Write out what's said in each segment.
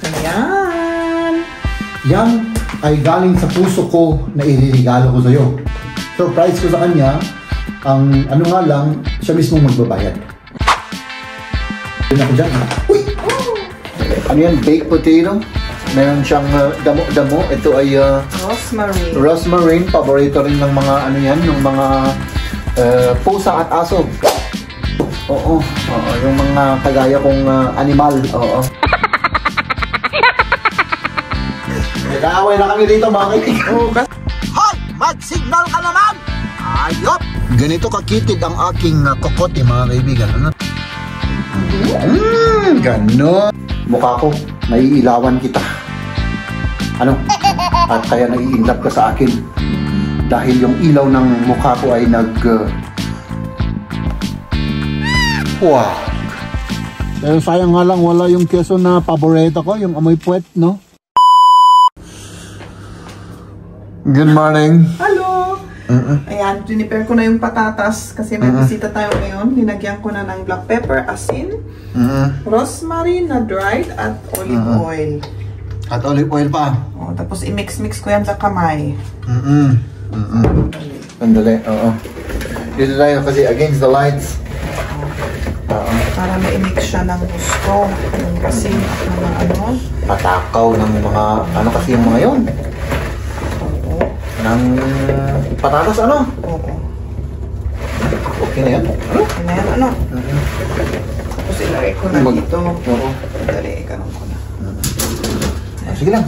Ayan. Yan ay galing sa puso ko na iririgalo ko sa'yo. Surprise ko sa kanya, ang ano nga lang, siya mismo magbabayad. Yun ako dyan. Uy! Ano yan? Baked potato. Meron siyang damo-damo. Ito ay Rosemary. Rosemary. Paborito rin ng mga ano yan, ng mga pusa at aso. Oo. Yung mga kagaya kong animal. Oo. Nag-aaway na kami dito mga kaibigan. Hoy! Mag-signal ka naman! Ayop! Ganito kakitid ang aking kokote mga kaibigan. Ano? Ganon. Mukha ko, naiilawan kita. Ano? At kaya nai-inlove ka sa akin. Dahil yung ilaw ng mukha ko ay Wow! Pero sayang nga lang wala yung keso na paborito ko, yung amoy puwet, no? Good morning. Hello! Ayan, prepare ko na yung patatas kasi may bisita tayo ngayon. Linagyan ko na ng black pepper, asin, rosemary na dried at olive oil. At olive oil pa. O, tapos i-mix-mix ko yan sa kamay. Sandali, oo. Dito tayo kasi against the lights. Para ma-mix siya ng gusto. Yung asin at mga ano. Patakaw ng mga, ano kasi yung mga yun? Ng patatas, ano? Oo. Okay na yan. Okay na yan, ano? Tapos ilagay ko na dito. Oo. Dali, ikaroon ko na. Sige lang.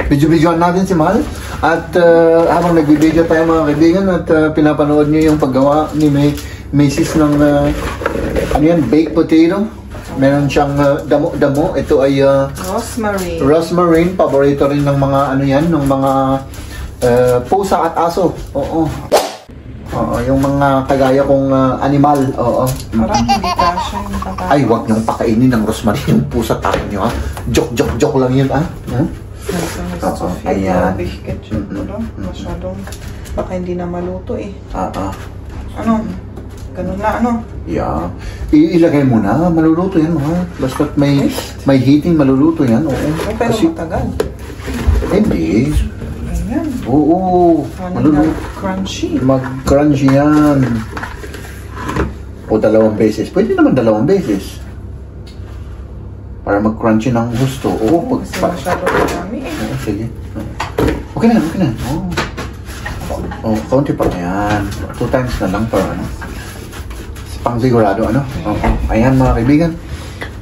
Video-videoan natin si Mahal. At habang nag-video tayo mga kaibigan at pinapanood niyo yung paggawa ni Macy's ng ano yan, baked potato. Meron siyang damo-damo. Ito ay Rosemary. Rosemary. Paborito rin ng mga ano yan, ng mga pusa at aso. Oo. Yung mga kagaya kong animal. Oo. Parang hindi kasha yung patatas. Ay, wag niyong pakainin ng rosemary yung pusa tayo niyo, ha? Joke lang yun, ha? Ayan. Masyadong, baka hindi na maluto eh. Ano? Ganun na, ano? Yeah. Ilagay mo na, maluluto yan, ha? Basta't may heating, maluluto yan. Oo. Pero matagal. Hindi. Ayan. Oo. Maluluto. Crunchy. Mag-crunchy yan. O 2 beses. Pwede naman 2 beses. Para mag-crunchy ng gusto. Oo. Kasi masyadong marami eh. Sige. Okay na. Kaunti pa. Ayan. 2 times na lang para ano. Pang sigurado, ano? Ayan mga kaibigan.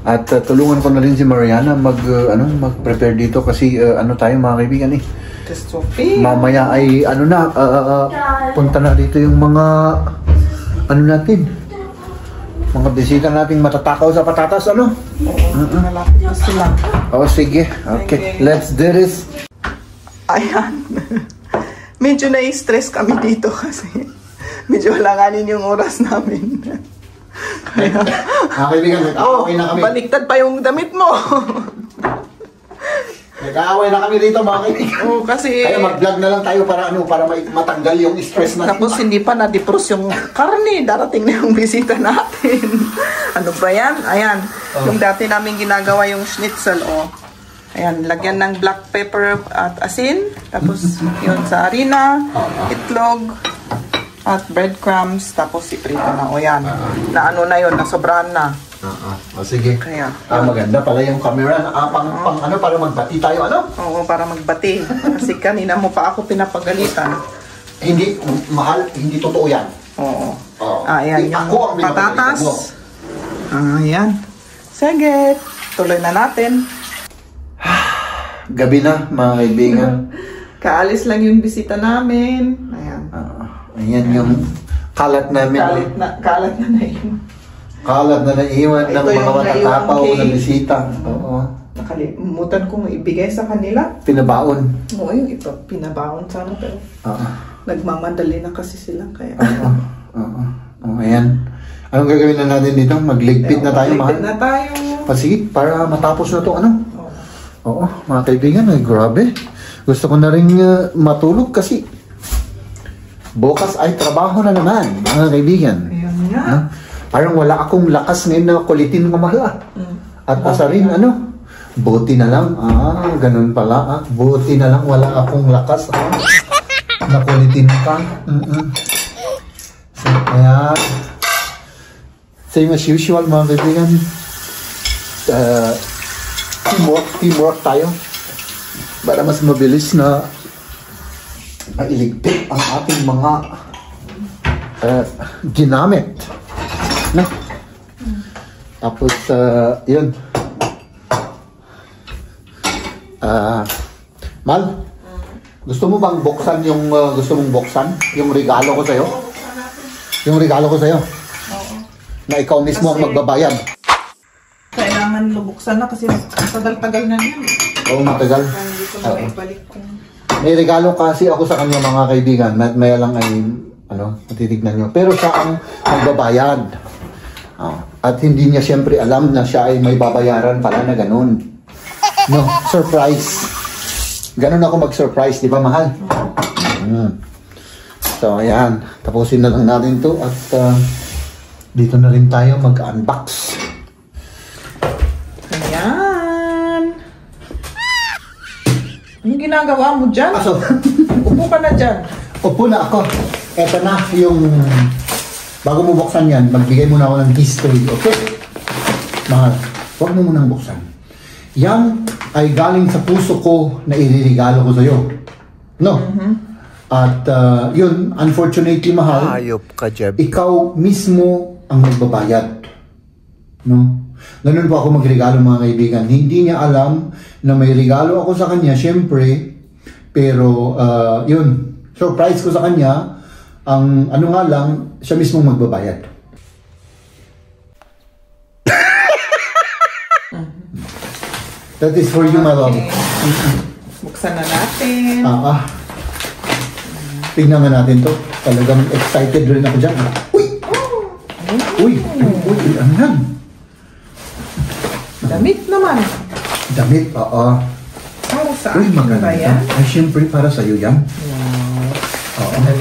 At tulungan ko na rin si Mariana mag-prepare dito kasi ano tayo mga kaibigan eh. Mamaya ay punta na dito yung mga natin. Mga bisita nating matatakaw sa patatas, ano? Malapit na sila. Sige. Okay. Let's do this. Ayan. Medyo na-stress kami dito kasi medyo halanganin yung oras namin. Kaya, kaibigan, nag-aaway na kami. Baliktad pa yung damit mo. Nag-aaway na kami dito mga kaibigan. Kasi kaya mag-vlog na lang tayo para matanggal yung stress natin. Tapos hindi pa na-defrost yung karne. Darating na yung bisita natin. Ano ba yan? Ayan. Yung dati namin ginagawa yung schnitzel, Ayan, lagyan ng black pepper at asin. Tapos yun sa harina, itlog, at breadcrumbs, tapos iprito na. Yan. Na ano na yun, nasobrahan na. Sige. Kaya, maganda pala yung camera. Para magbati tayo, ano? Oo, para magbati. Kasi kanina mo pa ako pinapagalitan. Hindi, Mahal, hindi totoo yan. Oo. Ayan, yung ako ang patatas. Ayan. Sige, tuloy na natin. Gabi na, mga kaibigan. Kaalis lang yung bisita namin. Ayan. Ayan yung kalat namin. Kalat na yun. Kalat na naiwan ng mga matatapaw na bisita. Nakalimutan kong ibigay sa kanila. Pinabaon. Oo, yung ito. Pinabaon sana pero nagmamadali na kasi sila. Kaya. Ayan. Anong gagawin na natin dito? Magligpit na tayo, Mahal? Magligpit na tayo. Sige, para matapos na to, ano? Oo, mga kaibigan, grabe. Gusto ko na rin matulog kasi bukas ay trabaho na naman, mga kaibigan. Ayan nga. Parang wala akong lakas ngayon na kulitin ng Mahal. At asarin, Buti na lang. Ganun pala. Buti na lang wala akong lakas. Nakulitin ka. So, ayan. Same as usual mga kaibigan. Teamwork tayo. Para mas mabilis na mailigpit ang ating mga ginamit. No? Tapos, yun. Mal, gusto mo bang buksan yung gusto mong buksan? Yung regalo ko sa'yo? Yung regalo ko sa'yo? Oo. Na ikaw mismo ang magbabayad? Kailangan lubuksan na kasi tagal-tagal na niya. Oo, matagal. Hindi ko na maibalik kung... May regalo kasi ako sa kanya mga kaibigan. May lang ay, matitignan nyo. Pero siya ang magbabayad. At hindi niya siyempre alam na siya ay may babayaran pala na ganun. No, surprise. Ganun ako mag-surprise, di ba mahal? So, ayan. Tapusin na lang natin to at dito na rin tayo mag-unbox. Ayan. Anong ginagawa mo dyan? Upo ka na dyan. Upo na ako. Eto na yung... Bago mo buksan yan, magbigay muna ako ng history, okay? Mahal, huwag mo munang buksan. Yan ay galing sa puso ko na iririgalo ko sa'yo. No? At yun, unfortunately, mahal, Ayop ka, Jeb. ikaw mismo ang magbabayad. No? Ganun po ako magregalo mga kaibigan. Hindi niya alam na may regalo ako sa kanya, syempre. Pero, yun, surprise ko sa kanya. Ang ano nga lang, siya mismo magbabayad. That is for you, my love. Buksan na natin. Tingnan nga natin to. Talagang excited rin ako dyan. Uy! Uy! Ano yan? Damit naman. Damit, Para sa Uy, akin maganda. ba yan? Ay, syempre, para sa'yo yan. Wow. Oo.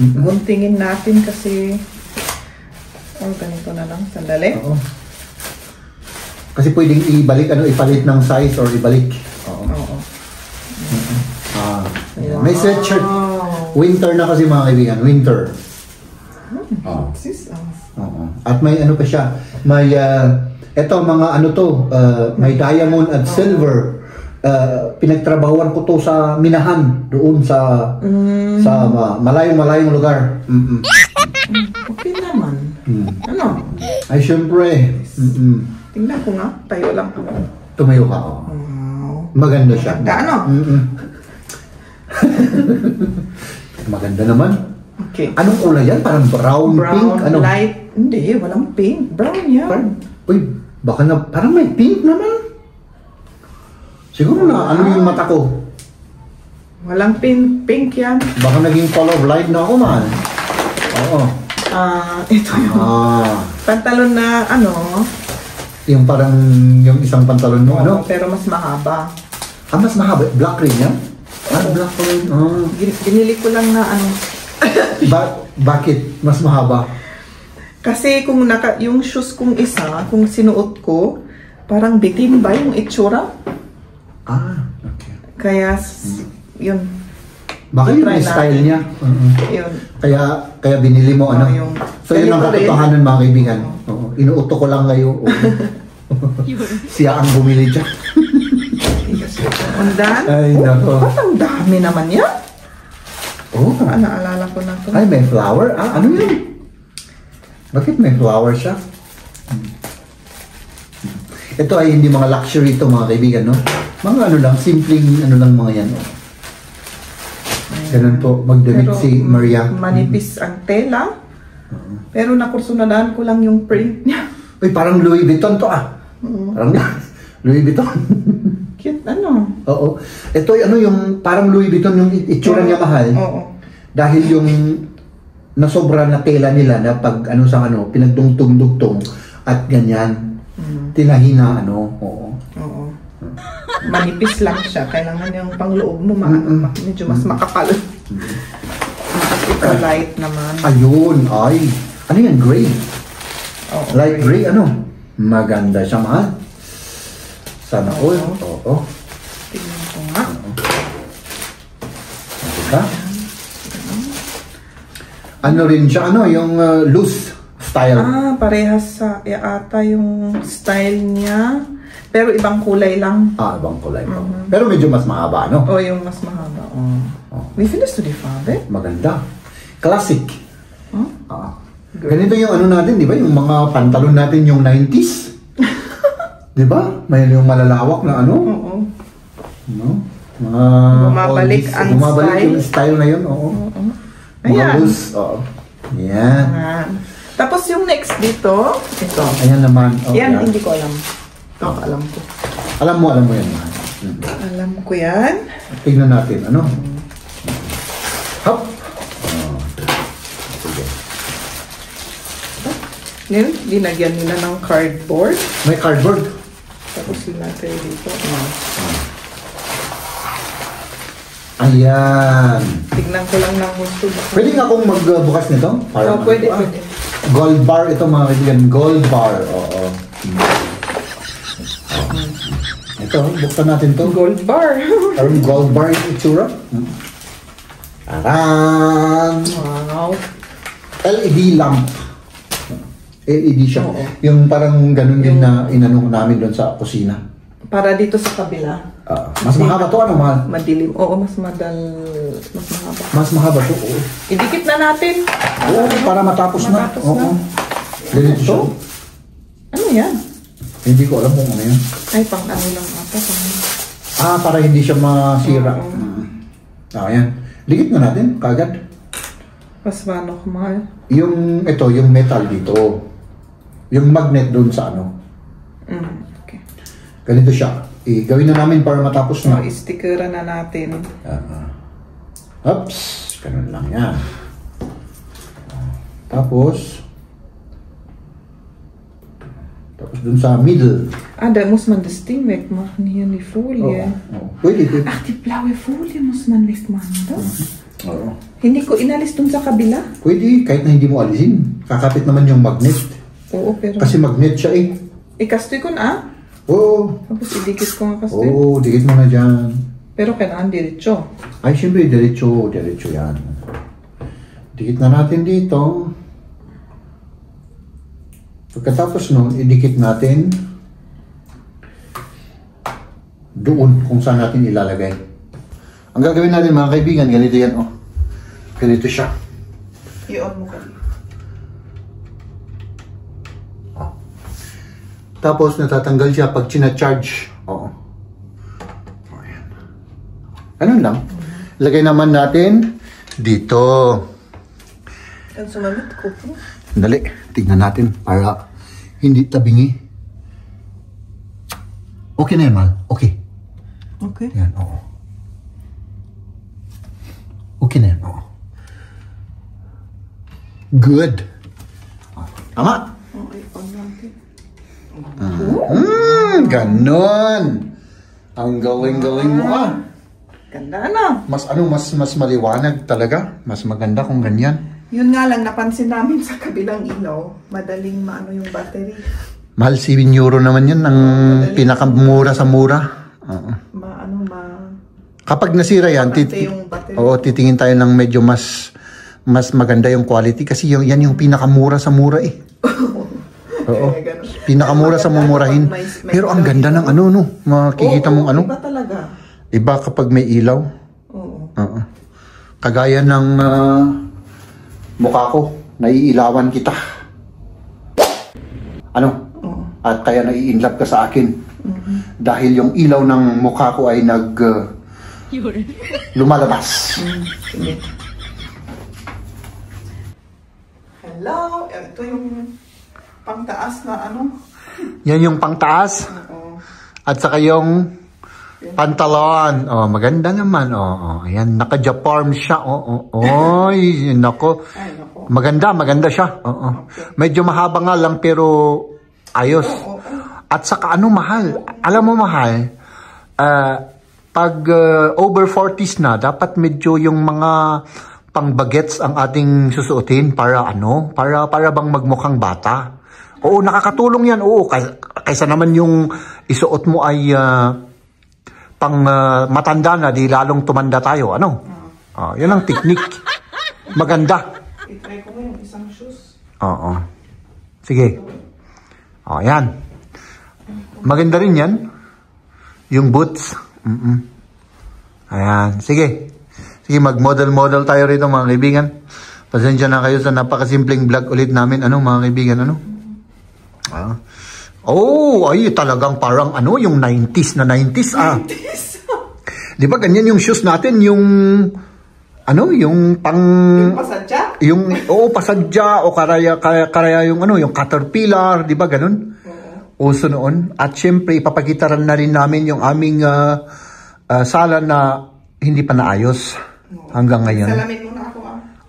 Guntingin natin kasi... ganito na lang. Sandali. Oo. Kasi pwedeng ibalik, ipalit ng size or ibalik. Oo. May sweatshirt. Winter na kasi mga kaibigan. Winter. Oo. At may ano pa siya. May, eto mga may diamond at silver. Pinagtrabahuan ko to sa Minahan. Doon sa malayong lugar. Okay naman. Ano? Ay, syempre. Tingnan ko nga. Tayo lang ako. Tumayo ka. Maganda siya. Maganda, ano? Maganda naman. Okay. Anong kulay yan? Parang brown, pink? Ano? Light. Hindi, walang pink. Brown yan. Uy, baka na, parang may pink naman. Siguro na, ano yung mata ko? Walang pink yan. Baka naging colorblind na ako, man. Oo. Ito yung pantalon na Yung parang, yung isang pantalon mo, pero mas mahaba. Mas mahaba. Black rin yan? Black rin. Binili ko lang na Bakit? Mas mahaba? Kasi kung yung shoes kong isa, kung sinuot ko, parang bitin ba yung itsura? Okay. Kaya, yun. Baka yung style niya. Yun. Kaya binili mo, So yun ang katotohanan mga kaibigan. Inuuto ko lang kayo. Siya ang bumili dyan. Undan? Ay, nako. Ba't ang dami naman yan? Naalala ko na ito. Ay, may flower? Ano yun? Bakit may flower siya? Ito ay hindi mga luxury ito mga kaibigan, no? Mga lang, simpleng lang mga yan. Ganun po, magdamit si Maria. Manipis ang tela. Pero nakursunadaan ko lang yung print niya. Uy, parang Louis Vuitton to Parang Louis Vuitton. Cute, Oo. Ito yung parang Louis Vuitton yung itsura niya mahal. Oo. Dahil yung nasobra na tela nila na pag pinagdungtong-dugtong at ganyan. Tinahina oo. Manipis lang siya. Kailangan yung pangloob mo medyo mas makapal. Ito light naman. Ayun, ano yan, gray? Oo, Light gray, Maganda siya, mahal. Sana all. Oo. Tingnan ko nga. Diba? Ano rin siya, ano, yung loose style. Ah, parehas sa ata yung style niya. Pero ibang kulay lang. Ah, ibang kulay po. Pero medyo mas mahaba, no? Oh, yung mas mahaba. Oh. Vi finnes to di fabe. Maganda. Classic. Huh? Ganito yung ano natin, di ba? Yung mga pantalon natin yung 90s. Di ba? May yung malalawak na ano. Oo. No? Mga Bumabalik oldies. ang Bumabalik style. yung style na yun, oo. Mga Ayan. loose, oo. Yan. Ayan. Tapos yung next dito, ito. Ayan naman. Oh, Yan, hindi ko alam. Ito, alam ko. Alam mo yan. Alam ko yan. Tignan natin, ano? Hop! Sige. Yan, dinagyan nila ng cardboard. May cardboard. Tapos sinatay dito. Ayan. Tignan ko lang ng gusto. Pwede nga akong magbukas nito? Oh, pwede, pwede. Gold bar ito mga kaibigan. Gold bar. Oo. Ito, buksan natin to. Gold bar. Parang gold bar yung itsura. Taran! Wow. LED lamp. LED siya. Oo. Yung parang ganun din na inanong namin doon sa kusina. Para dito sa kabila. Mas mahaba to, ano mahal? Madilim. Oo, mas mahaba. Mas mahaba to, oo. Idikit na natin. Oo, para matapos na. Matapos Oo. na. Ganito siya. Ano yan? Hindi ko alam kung ano yun. Ay, pang ano lang ata. Para hindi siya masira. Ayan. Dikit na natin, kagad. Mas paano kumahal? Yung, ito, yung metal dito. Yung magnet doon sa ano. Okay. Ganito siya. Gawin na namin para matapos So, na. istikeran na natin. Oops. Ganun lang yan. Tapos dun sa middle. Da muss man das Ding wegmachen, hier die Folie. Pwede. Ach, die blaue Folie muss man wegmachen, das? Oo. Hindi ko inalis dun sa kabila. Pwede, kahit na hindi mo alisin. Kakapit naman yung magnet. Oo, pero... Kasi magnet siya eh. Ikastoy ko na. Oo. Tapos idikit ko nga kastoy. Oo, dikit mo na dyan. Pero kailangan diretso. Ay, siyempre, diretso yan. Dikit na natin dito. Pagkatapos nun, idikit natin doon kung saan natin ilalagay. Ang gagawin natin mga kaibigan, ganito yan, oh. Ganito siya. I-on mo ka. Oh. Tapos natatanggal siya pag china-charge. Oo. Ayan. Ganun lang. Lagay naman natin dito. Ang sumamit ko po. Dali, tignan natin para hindi tabingi. Okay na yan, Mal. Okay. Okay. Yan, oo. Okay na yan, oo. Good. Tama? Okay, on natin. Ganon. Ang galing-galing mo, ah. Ganda na. Mas maliwanag talaga. Mas maganda kung ganyan. Yun nga lang, napansin namin sa kabilang ilaw, madaling maano yung battery. Mahal, 7 euro naman yun. Ang pinakamura sa mura. Kapag nasira yan, titingin tayo ng medyo mas maganda yung quality. Kasi yan yung pinakamura sa mura eh. Oo. Pinakamura sa mumurahin. Pero ang ganda ng ano, no? Makikita mong ano. Iba talaga. Iba kapag may ilaw. Oo. Kagaya ng mukha ko, naiilawan kita. Ano? At kaya nai-inlove ka sa akin. Dahil yung ilaw ng mukha ko ay lumalabas. Hello, ito yung pangtaas na ano. Yan yung pangtaas. At saka yung pantalon. Oh, maganda naman. Oh, ayan, naka-Japarm siya. Oy, nako. Maganda siya. Medyo mahaba nga lang pero ayos. At saka ano, mahal. Alam mo, mahal, pag over 40s na, dapat medyo yung mga pang-bagets ang ating susuotin para bang magmukhang bata. Oo, nakakatulong yan. Oo, kaysa naman yung isuot mo ay pang matanda na, di lalong tumanda tayo. Ano? Yan ang technique. Maganda. I-try ko yung isang shoes. Oo. Sige. Yan. Maganda rin yan. Yung boots. Ayan. Sige. Sige, mag-model-model tayo rito mga kaibigan. Pasensya na kayo sa napakasimpleng vlog ulit namin. Ano mga kaibigan, ano? Ay, talagang parang ano, yung 90s na 90s. 90s? Di ba ganyan yung shoes natin, yung ano, yung pang... Yung pasadya? Pasadya o karaya yung ano, yung caterpillar, di ba ganun? Uso noon. At syempre, ipapakita na rin namin yung aming sala na hindi pa naayos hanggang ngayon. Salamin muna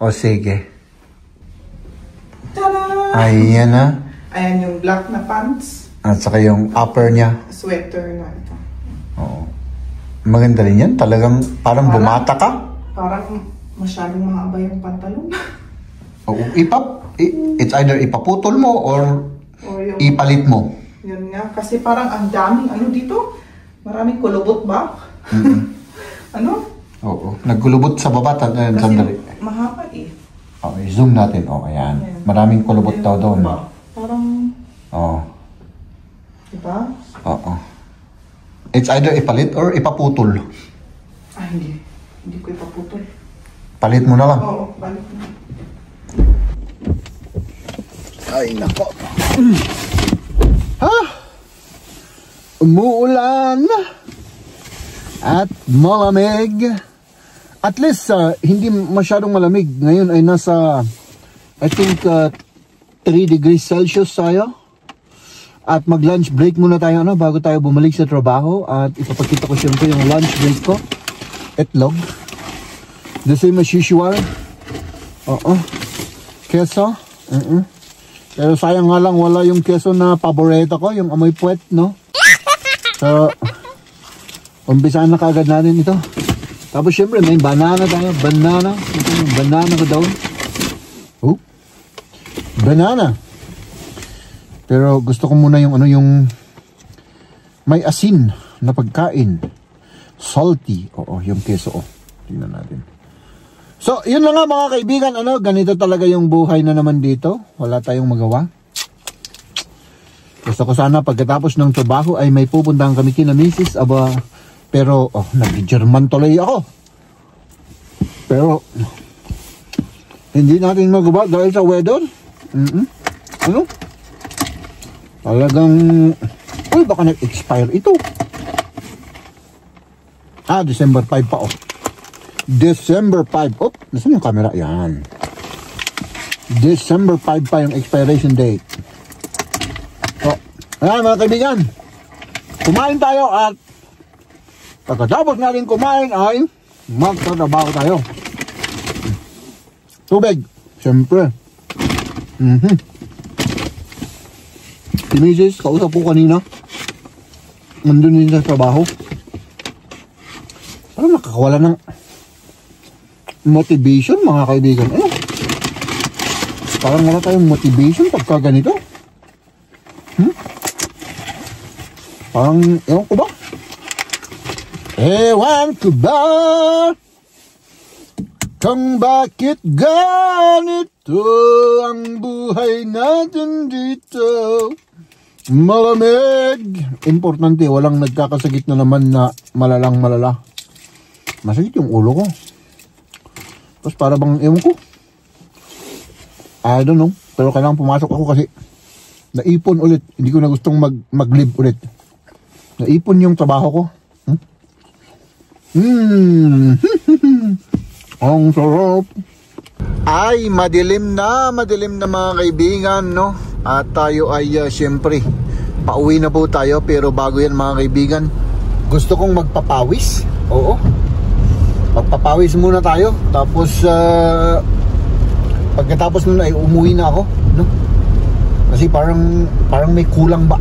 ako sige. Tada! Ayan na. Ayan yung black na pants. At saka yung upper niya. Sweater na ito. Oo. Maganda rin yan. Talagang parang bumata ka. Parang masyadong mahaba yung pantalon. Oo. It's either ipaputol mo or yung, ipalit mo. Yun nga. Kasi parang ang daming ano dito. Maraming kulubot ba? Ano? Oo. Nagkulubot sa baba. Kasi sandali. mahaba eh. Okay, zoom natin. Ayan. Maraming kulubot daw doon. Parang... Diba? Oo. It's either ipalit or ipaputol. Hindi. Hindi ko ipaputol. Palit mo na lang. Oo, palit na. Ay, nako. Umuulan. At malamig. At least, hindi masyadong malamig. Ngayon ay nasa, I think, 3 degrees Celsius tayo. At mag-lunch break muna tayo bago tayo bumalik sa trabaho. At ipapakita ko siyempre yung lunch break ko. Itlog. The same as usual. Keso. Pero sayang nga lang wala yung keso na paborito ko. Yung amoy puwet, no? So, umpisaan na kagad natin ito. Tapos siyempre may banana tayo. Banana. Ito yung banana ko daw. Banana. Pero gusto ko muna yung yung may asin na pagkain. Salty. Yung keso. Tingnan natin. So, yun lang nga mga kaibigan. Ganito talaga yung buhay na naman dito. Wala tayong magawa. Gusto ko sana pagkatapos ng trabaho ay may pupuntahan kami kina Mrs. Pero, nag-German tuloy ako. Pero, hindi natin magawa dahil sa weather. Talagang, baka nag-expire ito. December 5 pa, December 5. Nasaan yung camera? Yan. December 5 pa yung expiration date. Ayan mga kaibigan. Kumain tayo at pagkatapos natin kumain ay magtatrabaho tayo. Tubig. Siyempre. Si Mrs. kausap ko kanina. Nandun din sa trabaho. Parang nakakawala ng motivation mga kaibigan. Parang wala tayong motivation pagka ganito. Parang, ewan ko ba? Ewan ko ba? Kung bakit ganito ang buhay natin dito. Malamig. Importante, walang nagkakasakit na naman na malala. Masakit yung ulo ko. Tapos para bang, ewan ko. I don't know. Pero kailangan pumasok ako kasi naipon ulit. Hindi ko na gustong mag-live ulit. Naipon yung trabaho ko. Ang sarap. Ay, madilim na mga kaibigan, no? At tayo ay siyempre pauwi na po tayo. Pero bago yan mga kaibigan, gusto kong magpapawis. Oo, magpapawis muna tayo. Tapos pagkatapos nun ay umuwi na ako, no? Kasi parang may kulang ba?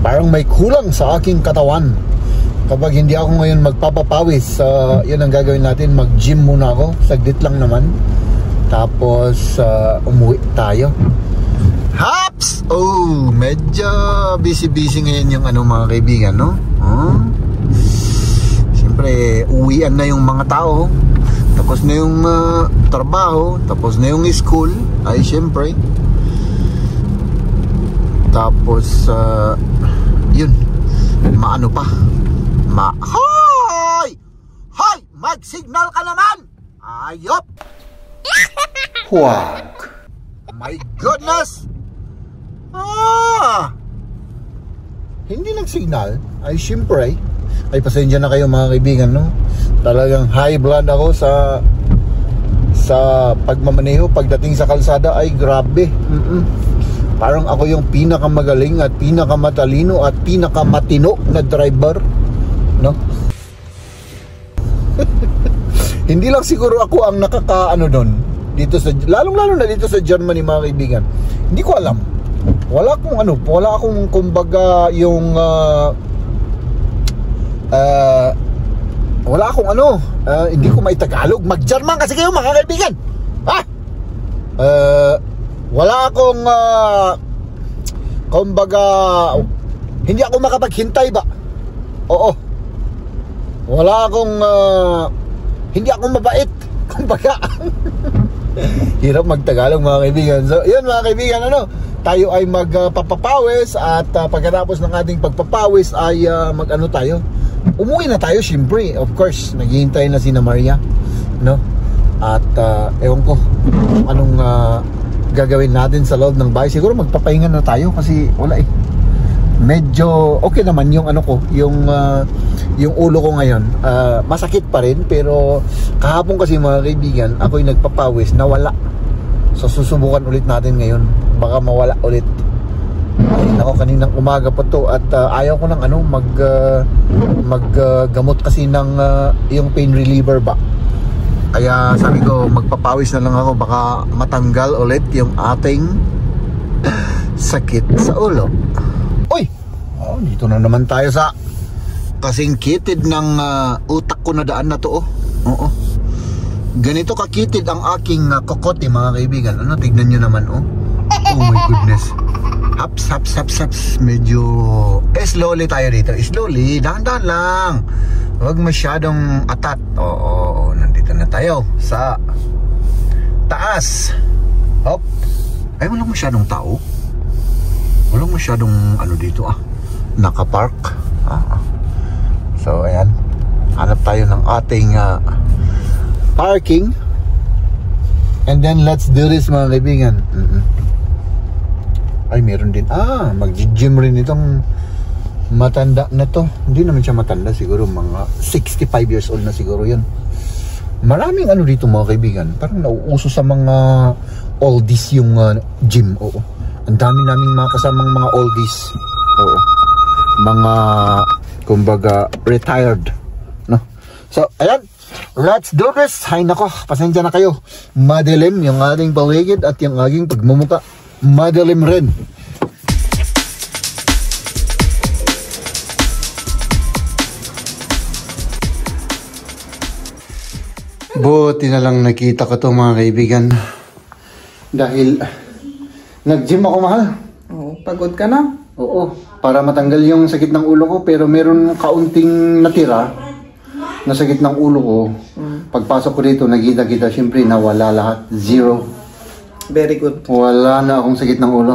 Parang may kulang sa aking katawan. Kapag hindi ako ngayon magpapapawis, yun ang gagawin natin. Mag-gym muna ako. Saglit lang naman. Tapos umuwi tayo. Haps! Oh, medyo busy-busy ngayon yung mga kaibigan, no? Siyempre, uwian na yung mga tao. Tapos na yung trabaho. Tapos na yung school. Ay, siyempre. Tapos, yun. Maano pa? Hoy! Hoy! Mag-signal ka naman! Ayop! Huwag. My goodness! Hindi nagsignal. Ay, siyempre. Ay, pasensya na kayo mga kaibigan, no? Talagang high blood ako sa pagmamaneho. Pagdating sa kalsada ay grabe. Parang ako yung pinakamagaling at pinakamatalino at pinakamatino na driver, no? Hindi lang siguro ako ang nakakaano doon dito sa, lalong-lalo na dito sa Germany mga kaibigan. Hindi ko alam. Wala akong kumbaga yung wala akong hindi ko maitagalog. Mag-German kasi kayo mga kaibigan. Wala akong kumbaga hindi ako makapaghintay ba? Oo. Wala akong hindi ako mabait. Kumbaga hirap magtagalog mga kaibigan. So, yun mga kaibigan, tayo ay magpapapawis at pagkatapos ng ating pagpapawis ay tayo. Umuwi na tayo syempre. Of course, naghihintay na si Maria, no? At ewan ko anong gagawin natin sa loob ng bahay. Siguro magpapahinga na tayo kasi wala medyo okay naman yung yung ulo ko ngayon. Masakit pa rin pero kahapon kasi mga kaibigan ako'y nagpapawis, nawala. So susubukan ulit natin ngayon, baka mawala ulit. Ay, ako kaninang umaga pa to at ayaw ko ng maggamot kasi ng yung pain reliever ba. Kaya sabi ko magpapawis na lang ako, baka matanggal ulit yung ating sakit sa ulo. Uy! Dito na naman tayo sa kasing kitid ng utak ko na daan na to. Oo. Ganito kakitid ang aking kokote mga kaibigan. Tignan nyo naman oh my goodness. Haps. Medyo slowly tayo dito. Slowly, dahan-dahan lang. Huwag masyadong atat. Oo, nandito na tayo sa taas. Hop. Ay, walang masyadong tao. Walang masyadong dito nakapark. So ayan, hanap tayo ng ating parking and then let's do this mga kaibigan. Ay, meron din mag-gym rin itong matanda na to. Hindi naman siya matanda, siguro mga 65 years old na siguro yun. Maraming dito mga kaibigan, parang nauuso sa mga oldies yung gym. Oo, ang dami naming mga kasamang mga oldies. Oo, mga kumbaga retired, no? So ayan, let's do this. Hay nako, pasensya na kayo, madilim yung ating paligid at yung aking pagmumuka madilim rin. Buti na lang nakita ko to mga kaibigan, dahil nag-gym ako, mahal. Oo, pagod ka na? Oo, para matanggal yung sakit ng ulo ko, pero meron kaunting natira na sakit ng ulo ko. Pagpasok ko dito, nakita-kita, syempre nawala lahat. Zero. Very good. Wala na akong sakit ng ulo.